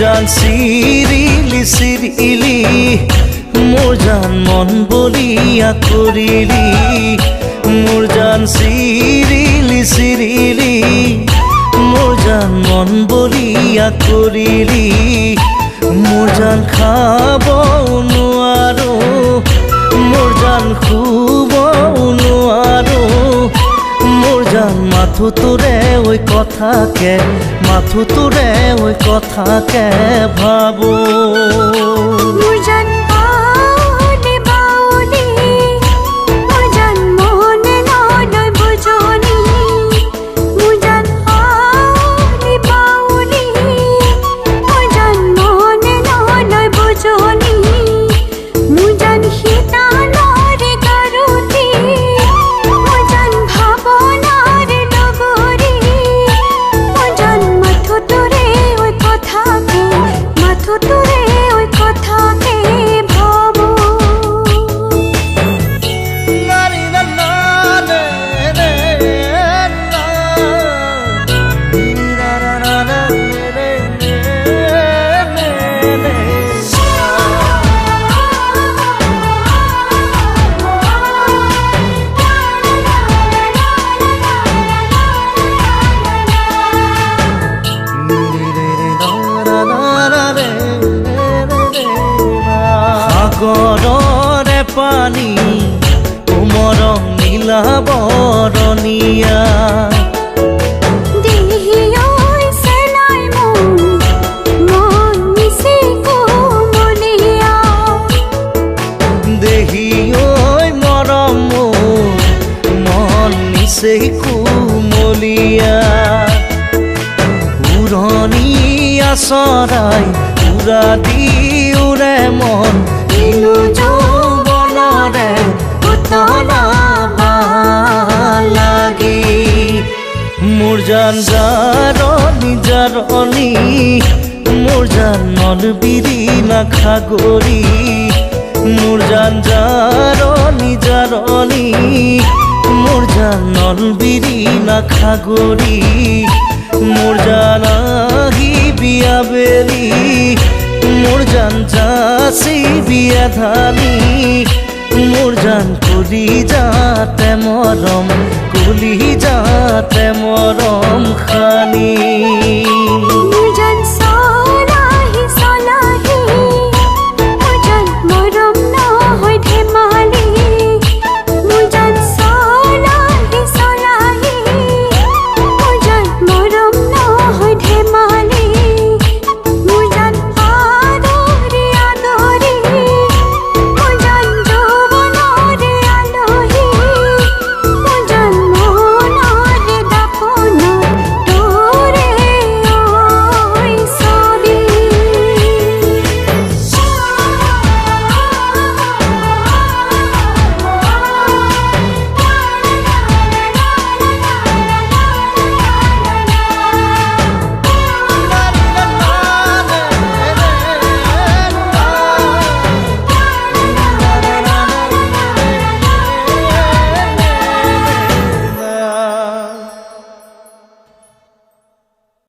জান চিৰিলি চিৰিলি মোৰ জান মন বলিয়া কৰিলি মোৰ জান চিৰিলি চিৰিলি মোৰ জান মন বলিয়া কৰিলি মোৰ জান খাব নোৱাৰো মোৰ জান শুব নোৱাৰো মোৰ জান মাথো তোৰে ঐ কথাকে মাথো তোৰে ঐ কথাকে ভাবো মোৰ জান বাউলি বাউলি মোৰ জান মনে নলয় বুজনি মোৰ জান বাউলি বাউলি মোৰ জান মনে নলয় বুজনি মোৰ জান শীতালৰে কাৰুতি মোৰ জান ভাৱনাৰে লগৰী মোৰ জান মাথো তোৰে ঐ কথাকে মাথো তোৰে ঐ কথাকে ভাবো সাগৰৰে পানী কোমৰং নীলা বৰণীয়া দেহি ঐ চেলাই মোৰ মন নিচে কোমলীয়া দেহি ঐ মৰম মোৰ মন নিচেই কোমলীয়া উৰণীয়া চৰাই উৰা দি উৰে মন কিনো যৌৱনৰে উতলা লাগি মোৰ জান জাৰণি জাৰণি মোৰ জান মন বিৰিণা খাগৰি মোৰ জান জাৰণি জাৰণি মোৰ জান মন বিৰিণা খাগৰি মোৰ জান আহি বিয়া বেলি মোৰ জান যাচি বিয়া ধানি মোৰ জান কলি যাতে মৰম কলি যাতে মৰম খানি